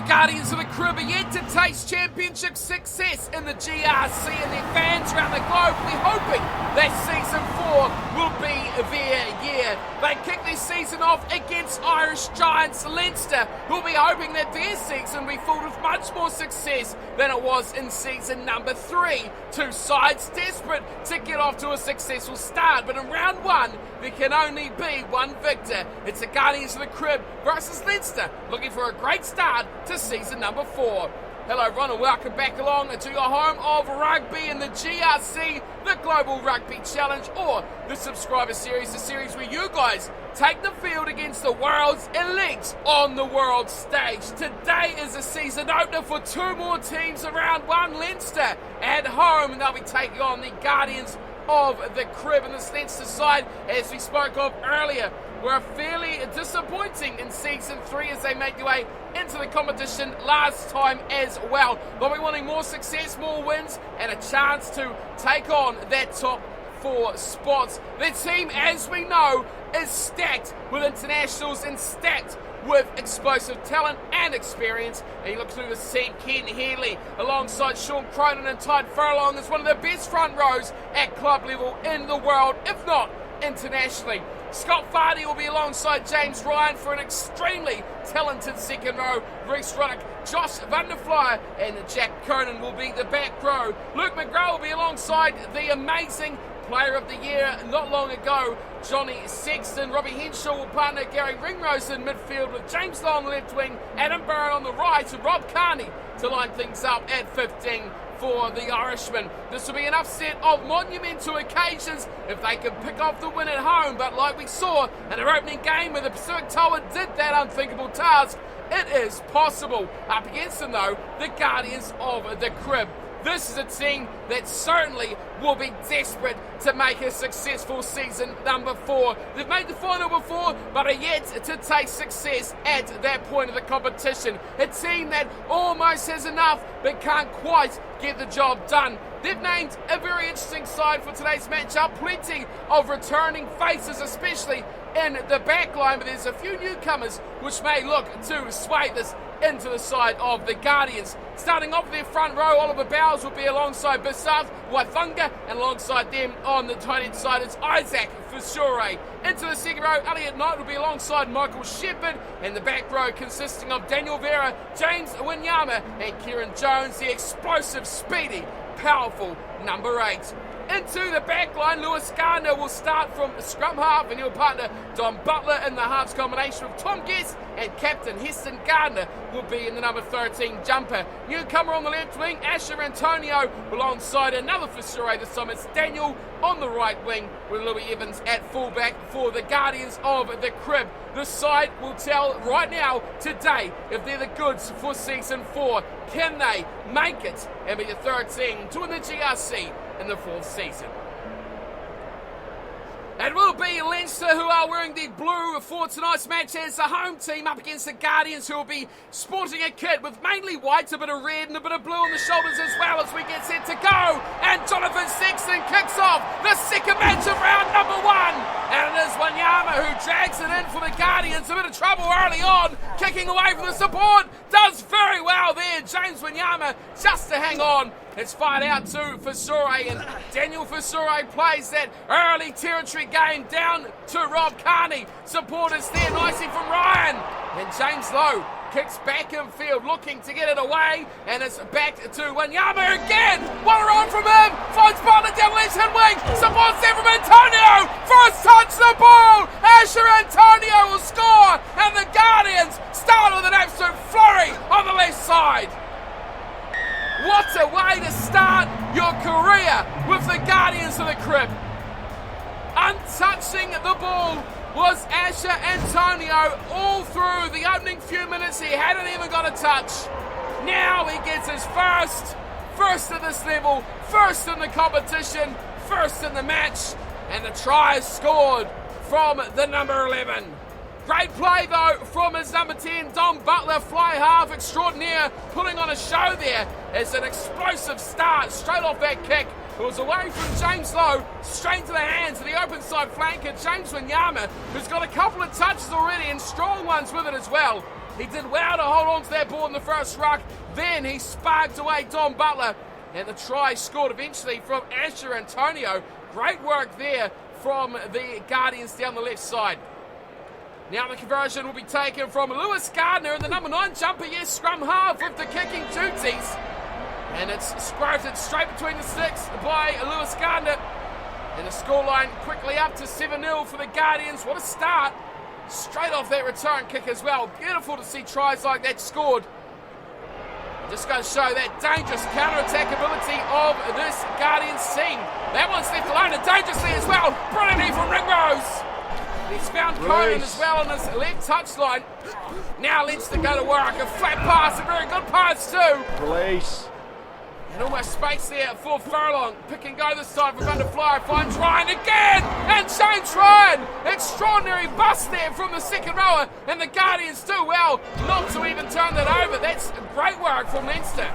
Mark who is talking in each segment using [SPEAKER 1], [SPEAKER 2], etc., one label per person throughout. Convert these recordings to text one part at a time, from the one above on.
[SPEAKER 1] Guardians of the Crib are yet to taste championship success in the GRC, and their fans around the globe will be hoping that Season 4 will be their year. They kick their season off against Irish giants Leinster, who will be hoping that their season will be filled with much more success than it was in season number 3. Two sides desperate to get off to a successful start, but in round 1 there can only be one victor. It's the Guardians of the Crib versus Leinster, looking for a great start to season number 4. Hello everyone and welcome back along to your home of rugby in the GRC, the Global Rugby Challenge, or the Subscriber Series, the series where you guys take the field against the world's elite on the world stage. Today is a season opener for two more teams around one. Leinster at home, and they'll be taking on the Guardians of the Crib. And this Leinster side, as we spoke of earlier, were fairly disappointing in season 3 as they made their way into the competition last time as well. They'll be wanting more success, more wins, and a chance to take on that top 4 spots. The team, as we know, is stacked with internationals and stacked with explosive talent and experience. And you look through the seat, Ken Healy alongside Sean Cronin and Tide Furlong is one of the best front rows at club level in the world, if not internationally. Scott Fardy will be alongside James Ryan for an extremely talented second row. Reece Ruddock, Josh Van der Fly and Jack Cronin will be the back row. Luke McGrath will be alongside the amazing Player of the Year not long ago, Johnny Sexton. Robbie Henshaw will partner Gary Ringrose in midfield with James Law on the left wing, Adam Barron on the right, and Rob Carney to line things up at 15 for the Irishman. This will be an upset of monumental occasions if they can pick off the win at home, but like we saw in our opening game where the Pacific Tower did that unthinkable task, it is possible. Up against them though, the Guardians of the Crib. This is a team that certainly will be desperate to make a successful season number 4. They've made the final before, but are yet to taste success at that point of the competition. A team that almost has enough, but can't quite get the job done. They've named a very interesting side for today's matchup. Plenty of returning faces, especially in the backline, but there's a few newcomers which may look to sway this into the side of the Guardians. Starting off their front row, Oliver Bowers will be alongside Bissath Waifunga, and alongside them on the tight end side is Isaac Fisure. Into the second row, Elliot Knight will be alongside Michael Shepherd, and the back row consisting of Daniel Vera, James Winyama and Kieran Jones, the explosive, speedy, powerful number 8. Into the back line, Lewis Gardner will start from scrum half, and he'll partner Don Butler in the halves combination with Tom Guest, and captain Heston Gardner will be in the number 13 jumper. Newcomer on the left wing, Asher Antonio, alongside another Fisher. This time it's Daniel on the right wing with Louis Evans at fullback for the Guardians of the Crib. The side will tell right now, today, if they're the goods for season 4. Can they make it and be the third team to win the GRC in the 4th season? It will be Leinster who are wearing the blue for tonight's match as the home team up against the Guardians, who will be sporting a kit with mainly white, a bit of red and a bit of blue on the shoulders as well as we get set to go. And Jonathan Sexton kicks off the second match of round number 1. And it is Wanyama who drags it in for the Guardians. A bit of trouble early on, kicking away from the support. Does very well there, James Wanyama, just to hang on. It's fired out to Fisure, and Daniel Fisure plays that early territory game down to Rob Carney. Supporters there nicely from Ryan. And James Lowe kicks back in field, looking to get it away, and it's back to Wanyama again. One run from him, finds Butler down left hand wing, supports there from Antonio. First touch the ball, Asher Antonio will score, and the Guardians start with an absolute flurry on the left side. What a way to start your career with the Guardians of the Crib. Untouching the ball was Asher Antonio all through the opening few minutes. He hadn't even got a touch. Now he gets his first at this level, first in the competition, first in the match, and the try is scored from the number 11. Great play though from his number 10, Don Butler, fly half extraordinaire, putting on a show there. It's an explosive start straight off that kick. It was away from James Lowe, straight to the hands of the open side flanker, James Winyama, who's got a couple of touches already and strong ones with it as well. He did well to hold on to that ball in the first ruck. Then he sparked away Don Butler. And the try scored eventually from Asher Antonio. Great work there from the Guardians down the left side. Now the conversion will be taken from Lewis Gardner, and the number 9 jumper, yes, scrum half with the kicking duties. And it's squirted straight between the sticks by Lewis Gardner. And the scoreline quickly up to 7-0 for the Guardians. What a start. Straight off that return kick as well. Beautiful to see tries like that scored. Just going to show that dangerous counter-attack ability of this Guardians team. That one's left alone and dangerously as well. Brilliantly from Ringrose. He's found Conan as well on his left touchline. Now Leinster go to work. A flat pass, a very good pass too.
[SPEAKER 2] Release.
[SPEAKER 1] And almost space there for Furlong. Pick and go this time from under flyer. Finds Ryan again. And James Ryan. Extraordinary bust there from the second rower. And the Guardians do well not to even turn that over. That's great work from Leinster.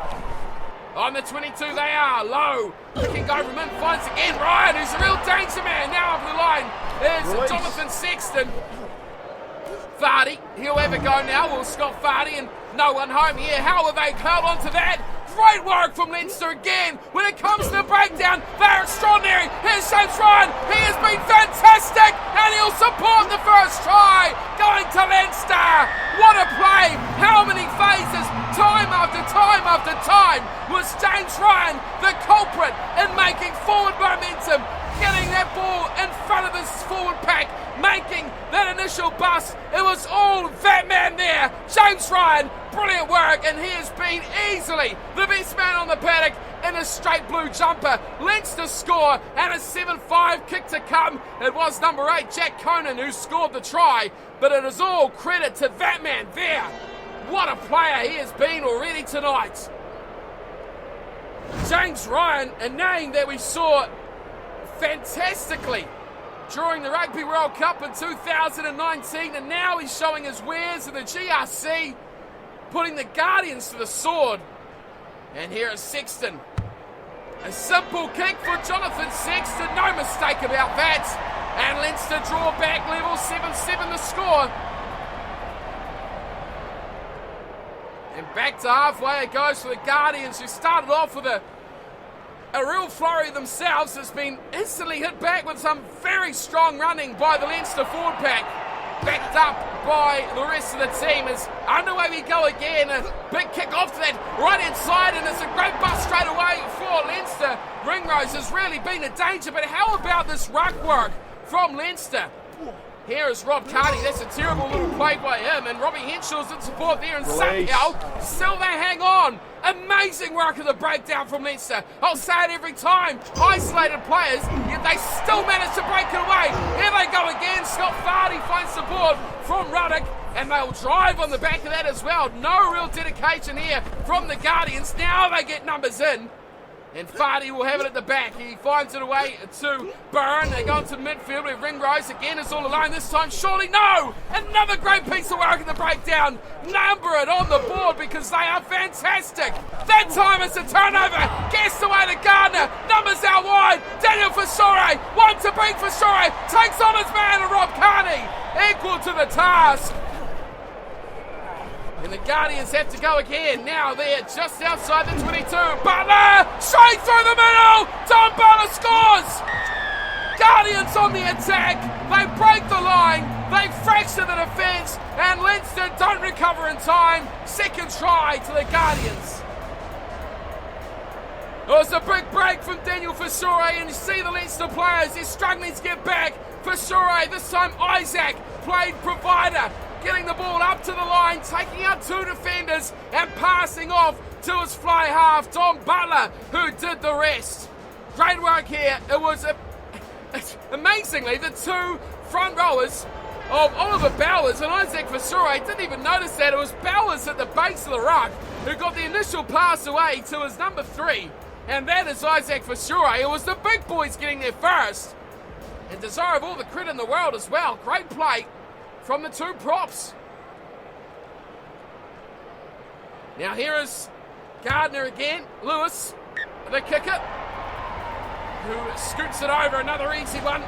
[SPEAKER 1] On the 22 they are. Low. Pick and go from him. Finds again Ryan, who's a real danger man. Now over the line is Jonathan Sexton. Vardy. He'll have a go now. Will Scott Vardy, and no one home here. How have they held on to that? Great work from Leinster again. When it comes to the breakdown, they're extraordinary. Here's James Ryan. He has been fantastic, and he'll support the first try. Going to Leinster. What a play. How many phases, time after time after time, was James Ryan the culprit in making forward momentum, getting that ball in front of this forward pack, making that initial bust. It was all that man there, James Ryan. Brilliant work, and he has been easily the best man on the paddock in a straight blue jumper. Leinster score, and a 7-5 kick to come. It was number 8, Jack Conan, who scored the try, but it is all credit to that man there. What a player he has been already tonight. James Ryan, a name that we saw fantastically during the Rugby World Cup in 2019, and now he's showing his wares in the GRC, putting the Guardians to the sword. And here is Sexton. A simple kick for Jonathan Sexton, no mistake about that. And Leinster draw back level, 7-7 the score. And back to halfway it goes for the Guardians, who started off with a real flurry themselves. Has been instantly hit back with some very strong running by the Leinster forward pack, backed up by the rest of the team. As underway we go again, a big kick off to that right hand side, and it's a great bust straight away for Leinster. Ringrose has really been a danger, but how about this ruck work from Leinster? Here is Rob Carney. That's a terrible little play by him, and Robbie Henshaw's in support there, and somehow still they hang on. Amazing work of the breakdown from Leinster. I'll say it every time. Isolated players, yet they still manage to break it away. Here they go again. Scott Vardy finds support from Ruddock, and they'll drive on the back of that as well. No real dedication here from the Guardians. Now they get numbers in. And Vardy will have it at the back. He finds it away to Byrne. They go into midfield with Ringrose. Again, it's all alone this time. Surely no! Another great piece of work in the breakdown. Number it on the board because they are fantastic. That time it's a turnover. Gets away to Gardner. Numbers out wide. Daniel Fasore. One to beat Fasore. Takes on his man and Rob Carney. Equal to the task. And the Guardians have to go again. Now they're just outside the 22. Butler! Straight through the middle! Don Butler scores! Guardians on the attack. They break the line. They fracture the defence. And Leinster don't recover in time. Second try to the Guardians. It was a big break from Daniel Fasore, and you see the Leinster players, they're struggling to get back. Fasore, this time Isaac, played provider, getting the ball up to the line, taking out two defenders and passing off to his fly half, Don Butler, who did the rest. Great work here. It was amazingly the two front rowers of Oliver Bowers and Isaac Fasore. Didn't even notice that. It was Bowers at the base of the ruck who got the initial pass away to his number 3. And that is Isaac Fasore. It was the big boys getting there first. And deserve all the credit in the world as well. Great play from the two props. Now here is Gardner again. Lewis, the kicker, who scoots it over. Another easy one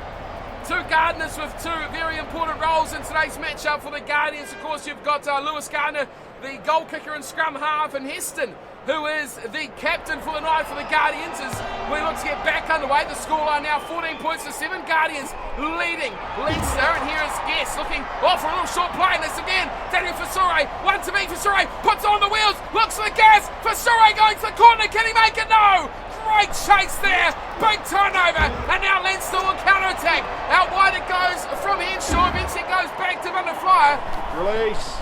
[SPEAKER 1] Two Gardeners with two very important roles in today's matchup for the Guardians. Of course, you've got Lewis Gardner, the goal kicker and scrum half, and Heston, who is the captain for the night for the Guardians, as we look to get back underway. The scoreline now 14 points to 7. Guardians leading Leinster, and here is Guess looking for a little short play, and this again, Daniel Fissure, one to me, Fissure puts on the wheels, looks for the gas, Fissure going to the corner, can he make it? No! Great chase there, big turnover, and now Leinster will counter-attack. Out wide it goes from Henshaw, eventually goes back to Vanderflyer.
[SPEAKER 2] Release.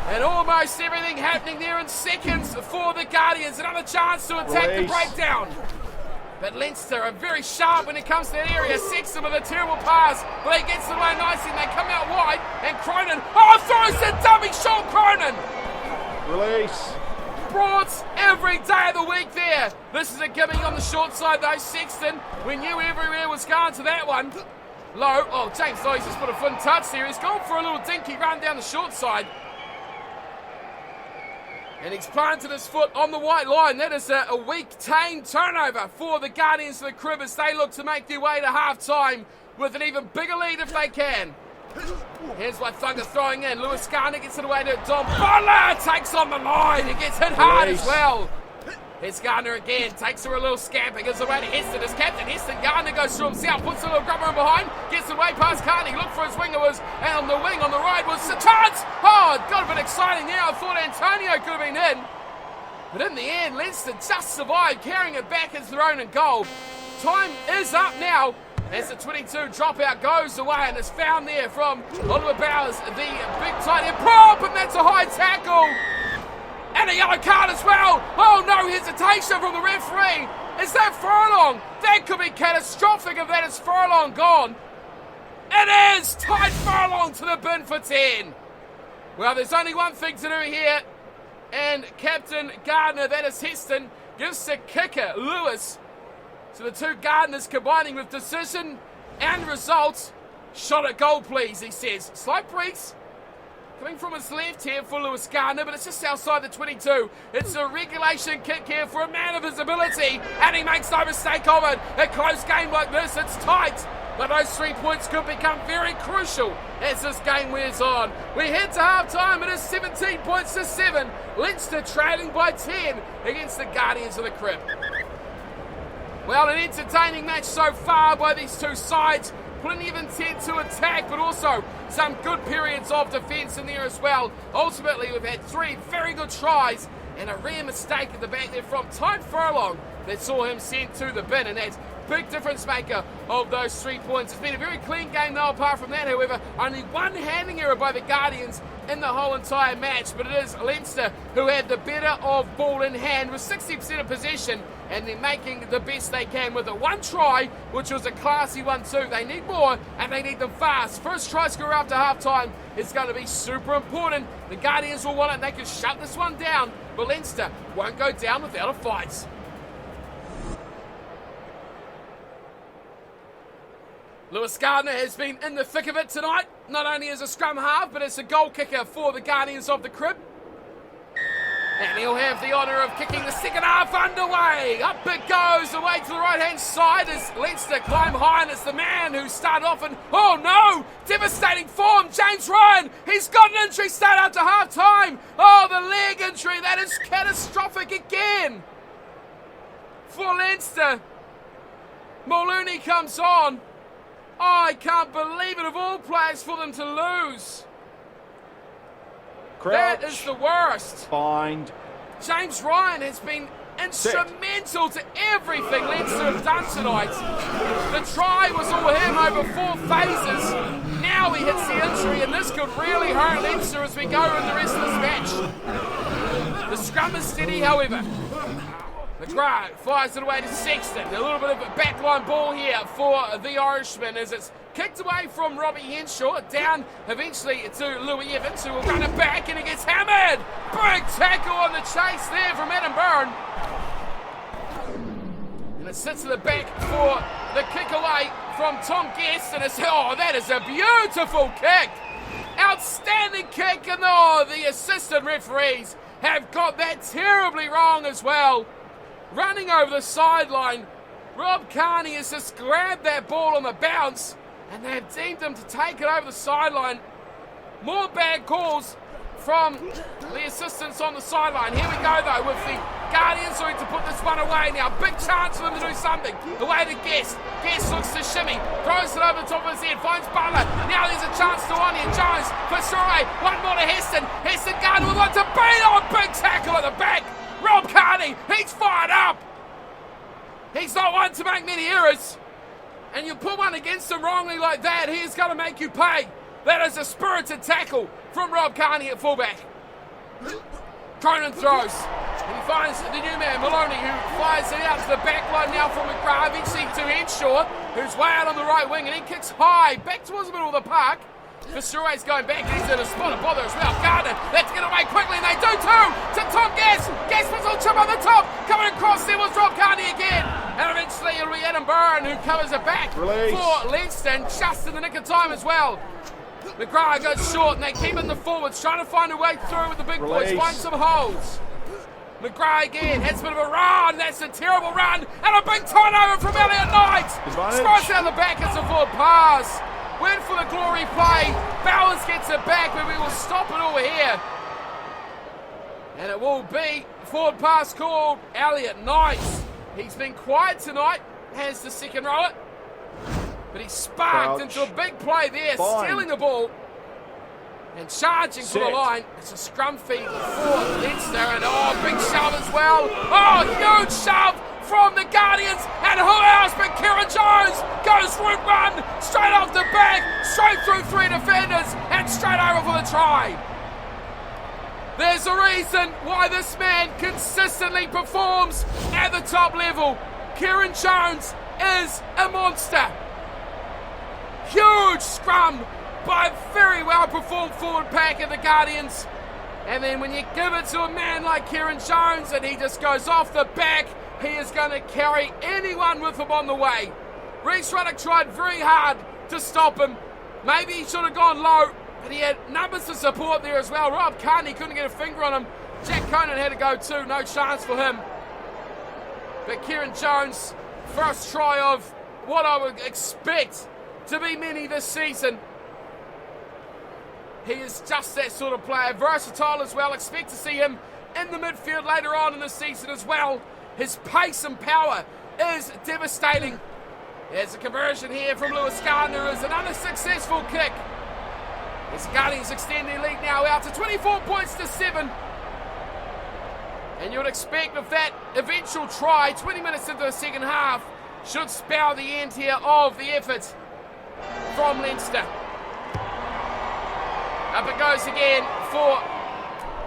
[SPEAKER 1] And almost everything happening there in seconds for the Guardians. Another chance to attack the breakdown. But Leinster are very sharp when it comes to that area. Sexton with a terrible pass, but he gets the way nicely and they come out wide. And Cronin, throws the dummy shot, Cronin!
[SPEAKER 2] Release.
[SPEAKER 1] Brought every day of the week there. This is a gimme on the short side though. Sexton, we knew everywhere was going to that one. Low, James Lowe's just put a foot in touch there. He's gone for a little dinky run down the short side. And he's planted his foot on the white line. That is a weak, tame turnover for the Guardians of the Crib as they look to make their way to half-time with an even bigger lead if they can. Here's Waithunga throwing in. Lewis Gardner gets it away to Dom Butler. Takes on the line. He gets hit hard as well. Here's Gardner again. Takes her a little scamper. Gives away to Heston as captain. Heston, Gardner goes through himself. Puts a little grubber in behind. Gets it away past Carney. Looked for his wing. It was, and on the wing on the right was a chance. It got a bit exciting there. I thought Antonio could have been in. But in the end, Leinster just survived, carrying it back as their own goal. Time is up now as the 22 dropout goes away and is found there from Oliver Bowers, the big tight end prop, and that's a high tackle. And a yellow card as well. No hesitation from the referee. Is that Furlong? That could be catastrophic if that is Furlong gone. It is! Tied Furlong to the bin for 10. Well, there's only one thing to do here. And Captain Gardner, that is Heston, gives the kicker, Lewis. So the two Gardeners combining with decision and results. Shot at goal, please, he says. Slight breeze. Coming from his left here for Lewis Gardner, but it's just outside the 22. It's a regulation kick here for a man of his ability, and he makes no mistake of it. A close game like this, it's tight, but those 3 points could become very crucial as this game wears on. We head to half-time. It is 17 points to 7. Leinster trailing by 10 against the Guardians of the Crib. Well, an entertaining match so far by these two sides. Plenty of intent to attack, but also some good periods of defence in there as well. Ultimately, we've had 3 very good tries and a rare mistake at the back there from Tide Furlong that saw him sent to the bin, and that's big difference maker of those 3 points. It's been a very clean game though. Apart from that, however, only one handing error by the Guardians in the whole entire match, but it is Leinster who had the better of ball in hand with 60% of possession, and they're making the best they can with it. One try, which was a classy one too. They need more, and they need them fast. First try score after half-time is going to be super important. The Guardians will want it. They can shut this one down, but Leinster won't go down without a fight. Lewis Gardner has been in the thick of it tonight, not only as a scrum half, but as a goal kicker for the Guardians of the Crib. And he'll have the honour of kicking the second half underway. Up it goes, away to the right-hand side as Leinster climb high, and it's the man who started off in, devastating form, James Ryan. He's got an injury start after half-time. The leg injury, that is catastrophic again for Leinster. Mullooney comes on. I can't believe it, of all players, for them to lose.
[SPEAKER 2] Crouch.
[SPEAKER 1] That is the worst.
[SPEAKER 2] Bind.
[SPEAKER 1] James Ryan has been instrumental to everything Leinster have done tonight. The try was all him over 4 phases. Now he hits the injury, and this could really hurt Leinster as we go in the rest of this match. The scrum is steady, however. McGrath fires it away to Sexton. A little bit of a backline ball here for the Irishman as it's kicked away from Robbie Henshaw. Down eventually to Louis Evans, who will run it back, and he gets hammered. Big tackle on the chase there from Adam Byrne. And it sits at the back for the kick away from Tom Guest. And it's, that is a beautiful kick. Outstanding kick, and the assistant referees have got that terribly wrong as well. Running over the sideline, Rob Carney has just grabbed that ball on the bounce, And they have deemed him to take it over the sideline. More bad calls from the assistants on the sideline. Here we go though with the Guardians looking to put this one away now. Big chance for them to do something. Away to Guest. Guest looks to shimmy. Throws it over the top of his head. Finds Butler. Now there's a chance to one here. Jones for Sure. One more to Heston. Heston Gardner with one to beat on. Big tackle at the back. Rob Carney. He's fired up. He's not one to make many errors. And you put one against him wrongly like that, he is going to make you pay. That is a spirited tackle from Rob Carney at fullback. Cronin throws. And he finds the new man, Maloney, who flies it out to the back line now from McGrath, eventually to Henshaw, who's way out on the right wing, and he kicks high back towards the middle of the park. Fissure's going back, and he's in a spot of bother as well. Gardner, let's get away quickly, and they do too! To Tom Gass! Gass puts on chip on the top! Coming across there was Rob Carney again! And eventually it'll be Adam Byrne who covers it back for Leinster, and just in the nick of time as well. McGrath goes short, and they keep in the forwards, trying to find a way through with the big boys, find some holes. McGrath again has a bit of a run, that's a terrible run, and a big turnover from Elliot Knight! Scores out the back, it's a forward pass. Went for the glory play. Bowers gets it back, but we will stop it over here. And it will be forward pass called Elliot Knight. He's been quiet tonight, has the second rower. But he sparked into a big play there, stealing the ball. And charging for the line. It's a scrum feed for Leinster. And big shove as well. Huge shove from the Guardians, and who else but Kieran Jones goes route one, straight off the back, straight through three defenders, and straight over for the try. There's a reason why this man consistently performs at the top level. Kieran Jones is a monster. Huge scrum by a very well performed forward pack of the Guardians. And then when you give it to a man like Kieran Jones and he just goes off the back, he is going to carry anyone with him on the way. Reece Ruddock tried very hard to stop him. Maybe he should have gone low, but he had numbers to support there as well. Rob Carney couldn't get a finger on him. Jack Conan had to go too, no chance for him. But Kieran Jones, first try of what I would expect to be many this season. He is just that sort of player, versatile as well. Expect to see him in the midfield later on in the season as well. His pace and power is devastating. There's a conversion here from Lewis Gardner as another successful kick. As the Guardians extend their lead now out to 24 points to 7. And you would expect with that eventual try, 20 minutes into the second half, should spell the end here of the effort from Leinster. Up it goes again for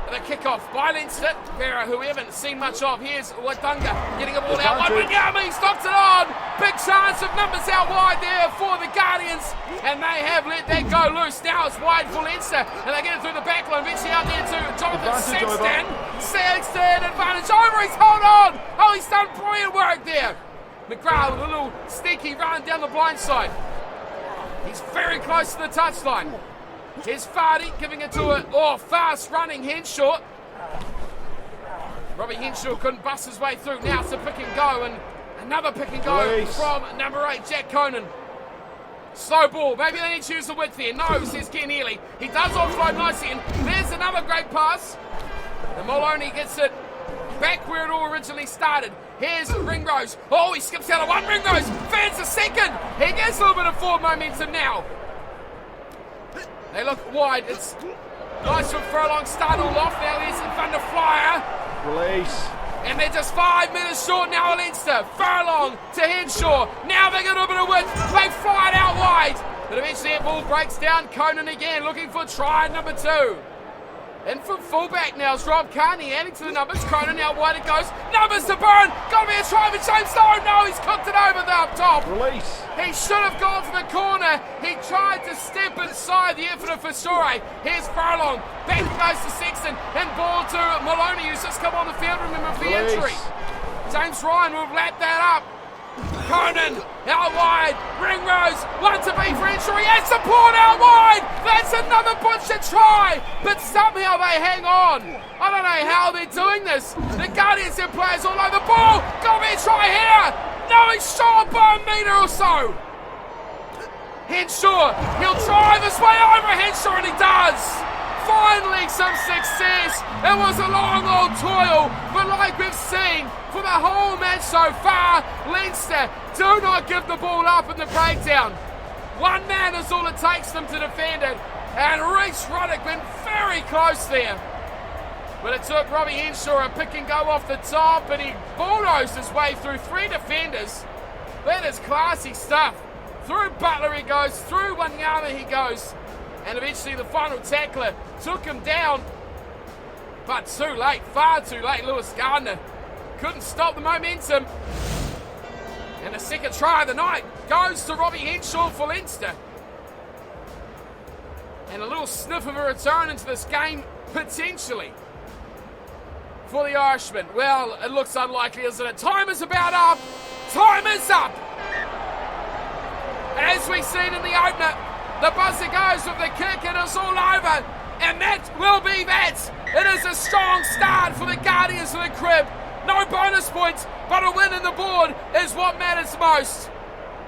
[SPEAKER 1] the kickoff by Leinster. Vera, who we haven't seen much of. Here's Watunga getting a ball out. Wanyama stops it on. Big chance of numbers out wide there for the Guardians. And they have let that go loose. Now it's wide for Leinster. And they get it through the back line. Eventually out there to Jonathan Sexton. Sexton, advantage over. He's hold on. Oh, he's done brilliant work there. McGrath with a little sneaky run down the blind side. He's very close to the touchline. Here's Fardy giving it to a fast running Henshaw. Robbie Henshaw couldn't bust his way through. Now it's a pick and go, and another pick and go from number 8, Jack Conan. Slow ball. Maybe they need to use the width here. No, says Ken Healy. He does offload nicely, and there's another great pass. And Maloney gets it back where it all originally started. Here's Ringrose. Oh, he skips out of one. Ringrose fans a second. He gets a little bit of forward momentum now. They look wide. It's nice from Furlong starting all off. Now there's Van der Flyer.
[SPEAKER 2] Release.
[SPEAKER 1] And they're just 5 minutes short now, Leinster. Furlong to Henshaw. Now they get a little bit of width. They fly it out wide. But eventually that ball breaks down. Conan again looking for try number 2. And from fullback now is Rob Carney adding to the numbers. Conan now wide it goes. Numbers to Byrne. Got to be a try for James. No, he's cooked it over the up top.
[SPEAKER 2] Release.
[SPEAKER 1] He should have gone for the corner. He tried to step inside the effort of Fisure. Here's Furlong. Back goes to Sexton. And ball to Maloney, who's just come on the field, remember, for the injury. James Ryan will lap that up. Conan out wide. Ringrose. One to be for injury. And support out wide. That's another butcher try. But somehow they hang on. I don't know how they're doing this. The Guardians have players all over the ball. Got to be a try here. No, he's short by a metre or so. Henshaw, he'll drive his way over Henshaw, and he does. Finally some success. It was a long old toil, but like we've seen for the whole match so far, Leinster do not give the ball up in the breakdown. One man is all it takes them to defend it, and Reece Ruddock went very close there. But it took Robbie Henshaw a pick and go off the top, and he bulldozed his way through 3 defenders. That is classy stuff. Through Butler he goes, through Wanyama he goes, and eventually the final tackler took him down. But too late, far too late. Lewis Gardner couldn't stop the momentum. And the second try of the night goes to Robbie Henshaw for Leinster. And a little sniff of a return into this game, potentially, for the Irishman. Well, it looks unlikely, isn't it? Time is about up. Time is up. As we've seen in the opener, the buzzer goes with the kick and it's all over. And that will be that. It is a strong start for the Guardians of the Crib. No bonus points, but a win in the board is what matters most.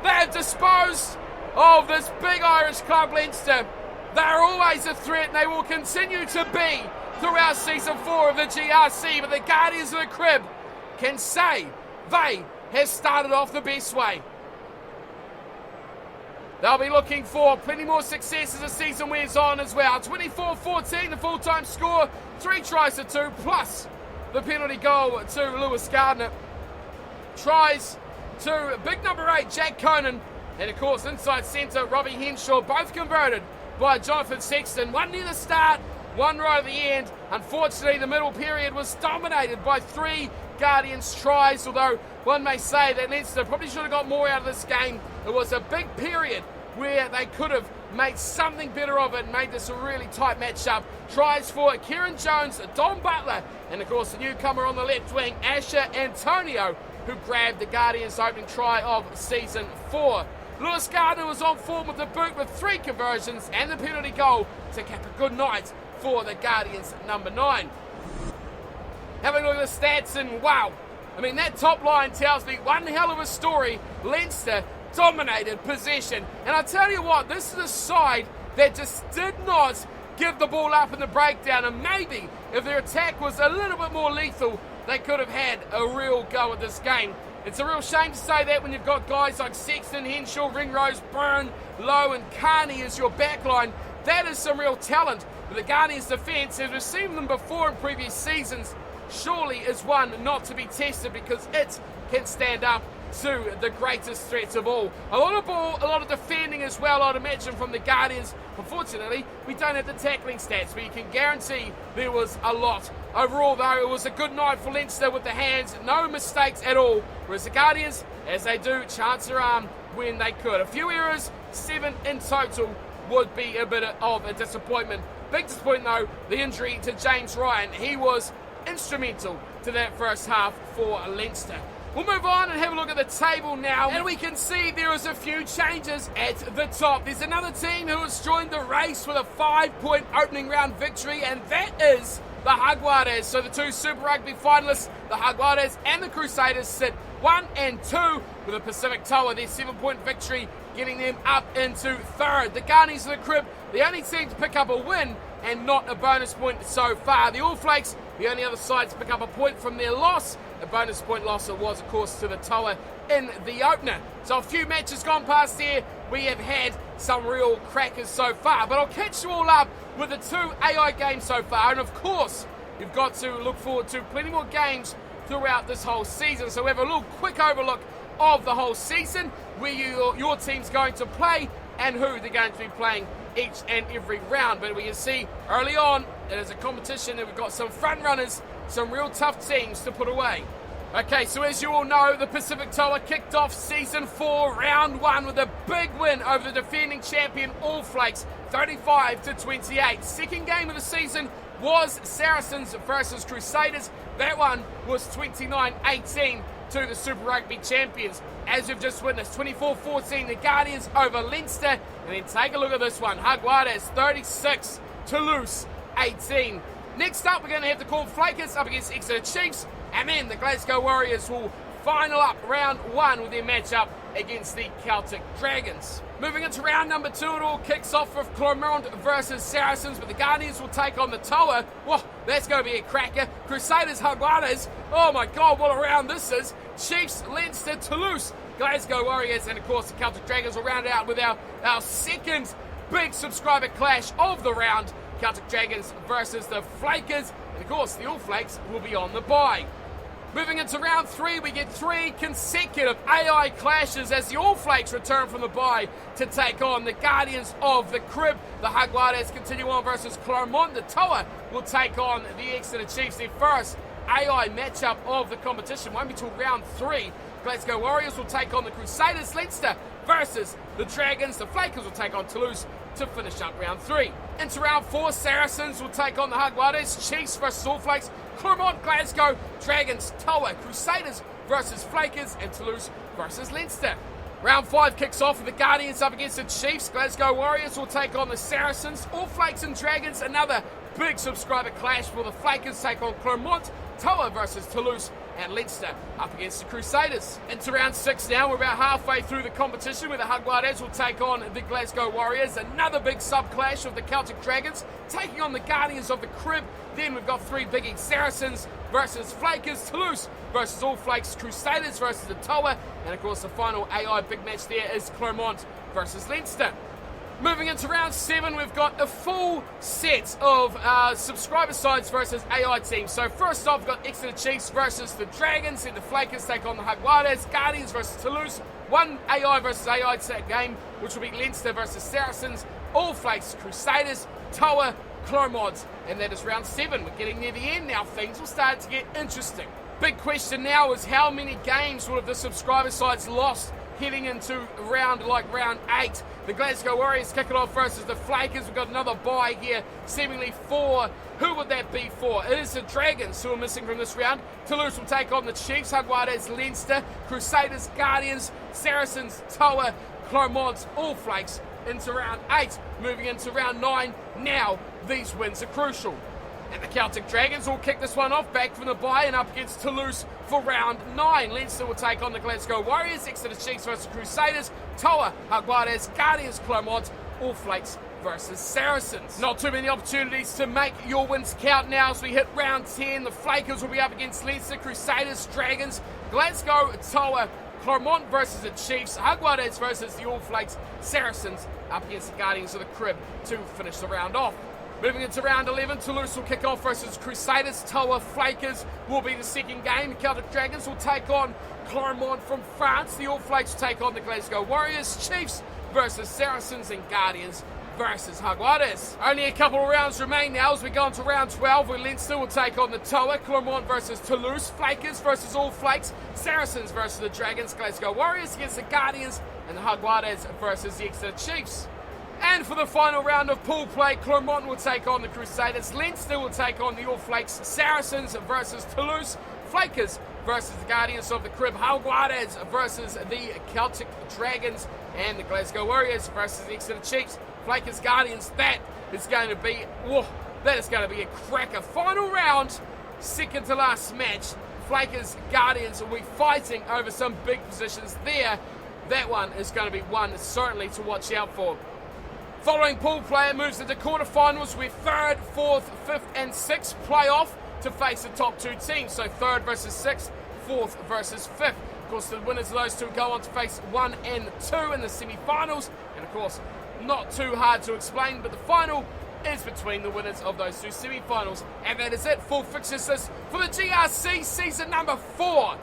[SPEAKER 1] They have disposed of this big Irish club, Leinster. They are always a threat, and they will continue to be throughout Season 4 of the GRC. But the Guardians of the Crib can say they have started off the best way. They'll be looking for plenty more success as the season wears on as well. 24-14, the full-time score. 3 tries to 2, plus the penalty goal to Lewis Gardner. Tries to big number 8, Jack Conan. And of course, inside centre, Robbie Henshaw, both converted by Jonathan Sexton. One near the start, one right at the end. Unfortunately, the middle period was dominated by 3 Guardians tries, although one may say that Leinster probably should have got more out of this game. It was a big period where they could have made something better of it and made this a really tight matchup. Tries for Kieran Jones, Don Butler, and of course the newcomer on the left wing, Asher Antonio, who grabbed the Guardians' opening try of Season 4. Lewis Gardner was on form with the boot with 3 conversions and the penalty goal to cap a good night for the Guardians' number 9. Having a look at the stats, and wow, I mean, that top line tells me one hell of a story. Leinster dominated possession. And I tell you what, this is a side that just did not give the ball up in the breakdown. And maybe if their attack was a little bit more lethal, they could have had a real go at this game. It's a real shame to say that when you've got guys like Sexton, Henshaw, Ringrose, Byrne, Lowe and Carney as your backline. That is some real talent. But the Guardians' defence has received them before in previous seasons. Surely is one not to be tested because it can stand up to the greatest threats of all. A lot of ball, a lot of defending as well, I'd imagine, from the Guardians. Unfortunately, we don't have the tackling stats, but you can guarantee there was a lot. Overall, though, it was a good night for Leinster with the hands, no mistakes at all. Whereas the Guardians, as they do, chance their arm when they could. A few errors, 7 in total, would be a bit of a disappointment. Big disappointment, though, the injury to James Ryan. He was instrumental to that first half for Leinster. We'll move on and have a look at the table now, and we can see there is a few changes at the top. There's another team who has joined the race with a 5-point opening round victory, and that is the Jaguares. So the 2 Super Rugby finalists, the Jaguares and the Crusaders, sit 1 and 2 with the Pacific Tower. Their 7-point victory getting them up into 3rd. The Guardians of the Crib, the only team to pick up a win and not a bonus point so far. The All Flakes, the only other side to pick up a point from their loss. A bonus point loss it was, of course, to the Tower in the opener. So a few matches gone past here. We have had some real crackers so far. But I'll catch you all up with the 2 AI games so far. And of course, you've got to look forward to plenty more games throughout this whole season. So we have a little quick overlook of the whole season, where your team's going to play and who they're going to be playing each and every round. But we can see early on it is a competition, and we've got some front runners, some real tough teams to put away. Okay, so as you all know, the Pacific Tower kicked off Season 4, Round 1, with a big win over the defending champion All Flakes, 35-28. Second game of the season was Saracens versus Crusaders. That one was 29-18 to the Super Rugby champions. As we've just witnessed, 24-14, the Guardians over Leinster. And then take a look at this one. Jaguares 36, Toulouse 18. Next up, we're going to have the Corn Flakers up against Exeter Chiefs. And then the Glasgow Warriors will final up round 1 with their matchup against the Celtic Dragons. Moving into round number 2, it all kicks off with Clermont versus Saracens, but the Guardians will take on the Toa. Whoa, that's going to be a cracker. Crusaders, Jaguares. Oh my God, what a round this is. Chiefs, Leinster, Toulouse, Glasgow Warriors, and of course the Celtic Dragons will round it out with our second big subscriber clash of the round. Celtic Dragons versus the Flakers, and of course the All Flakes will be on the bye. Moving into round 3, we get 3 consecutive AI clashes as the All Flakes return from the bye to take on the Guardians of the Crib. The Jaguares continue on versus Clermont. The Toa will take on the Exeter Chiefs. Their first AI matchup of the competition won't be till round 3. Glasgow Warriors will take on the Crusaders. Leinster versus the Dragons. The Flakers will take on Toulouse to finish up round 3. Into round 4, Saracens will take on the Jaguares. Chiefs versus All Flakes. Clermont, Glasgow, Dragons, Toa, Crusaders versus Flakers, and Toulouse versus Leinster. Round 5 kicks off with the Guardians up against the Chiefs. Glasgow Warriors will take on the Saracens. All Flakes and Dragons, another big subscriber clash for the Flakers take on Clermont. Toa versus Toulouse, and Leinster up against the Crusaders. Into round 6 now, we're about halfway through the competition where the Jaguares will take on the Glasgow Warriors. Another big sub-clash of the Celtic Dragons taking on the Guardians of the Crib. Then we've got 3 biggies: Saracens versus Flakers, Toulouse versus All Flakes, Crusaders versus the Toa, and of course the final AI big match there is Clermont versus Leinster. Moving into round 7, we've got a full set of subscriber sides versus AI teams. So first off, we've got Exeter Chiefs versus the Dragons, and the Flakers take on the Jaguares. Guardians versus Toulouse. One AI versus AI game, which will be Leinster versus Saracens. All Flakes, Crusaders, Toa, Clermont, and that is round 7. We're getting near the end now. Things will start to get interesting. Big question now is how many games will have the subscriber sides lost heading into round 8. The Glasgow Warriors kick it off versus the Flakers. We've got another bye here, seemingly 4. Who would that be for? It is the Dragons who are missing from this round. Toulouse will take on the Chiefs, Jaguares, Leinster, Crusaders, Guardians, Saracens, Toa, Clermont, All Flakes into round 8. Moving into round 9. Now, these wins are crucial. And the Celtic Dragons will kick this one off back from the bye and up against Toulouse for round 9. Leinster will take on the Glasgow Warriors. Exeter Chiefs versus Crusaders. Toa, Jaguares, Guardians, Clermont, All Flakes versus Saracens. Not too many opportunities to make your wins count now as we hit round 10. The Flakers will be up against Leinster, Crusaders, Dragons, Glasgow, Toa, Clermont versus the Chiefs, Jaguares versus the All Flakes, Saracens up against the Guardians of the Crib to finish the round off. Moving into round 11, Toulouse will kick off versus Crusaders. Toa, Flakers will be the second game. The Celtic Dragons will take on Clermont from France. The All Flakes will take on the Glasgow Warriors. Chiefs versus Saracens, and Guardians versus Jaguares. Only a couple of rounds remain now as we go into round 12, where Leinster will take on the Toa, Clermont versus Toulouse, Flakers versus All Flakes, Saracens versus the Dragons, Glasgow Warriors against the Guardians, and the Jaguares versus the Exeter Chiefs. And for the final round of pool play, Clermont will take on the Crusaders, Leinster will take on the All Flakes, Saracens versus Toulouse, Flakers versus the Guardians of the Crib, Jaguares versus the Celtic Dragons, and the Glasgow Warriors versus the Exeter Chiefs. Flakers, Guardians, that is going to be a cracker. Final round, second to last match. Flakers, Guardians will be fighting over some big positions there. That one is going to be one certainly to watch out for. Following pool play, it moves into quarterfinals with 3rd, 4th, 5th and 6th playoff to face the top 2 teams. So 3rd versus 6th, 4th versus 5th. Of course, the winners of those two go on to face 1 and 2 in the semi-finals. And of course, not too hard to explain, but the final is between the winners of those 2 semi-finals. And that is it, full fixtures list for the GRC season number 4.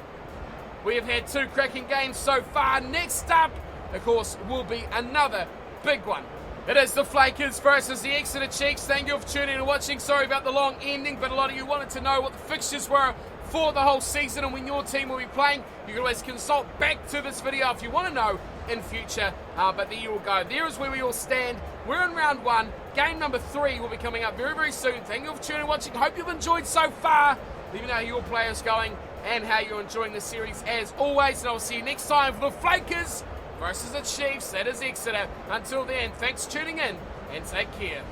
[SPEAKER 1] We have had 2 cracking games so far. Next up, of course, will be another big one. It is the Flakers versus the Exeter Chiefs. Thank you for tuning in and watching. Sorry about the long ending, but a lot of you wanted to know what the fixtures were for the whole season and when your team will be playing. You can always consult back to this video if you want to know in future, but there you will go. There is where we all stand. We're in round 1. Game number 3 will be coming up very, very soon. Thank you for tuning in and watching. Hope you've enjoyed so far. Let me know how your play is going and how you're enjoying the series as always. And I'll see you next time for the Flakers versus the Chiefs. That is Exeter. Until then, thanks for tuning in and take care.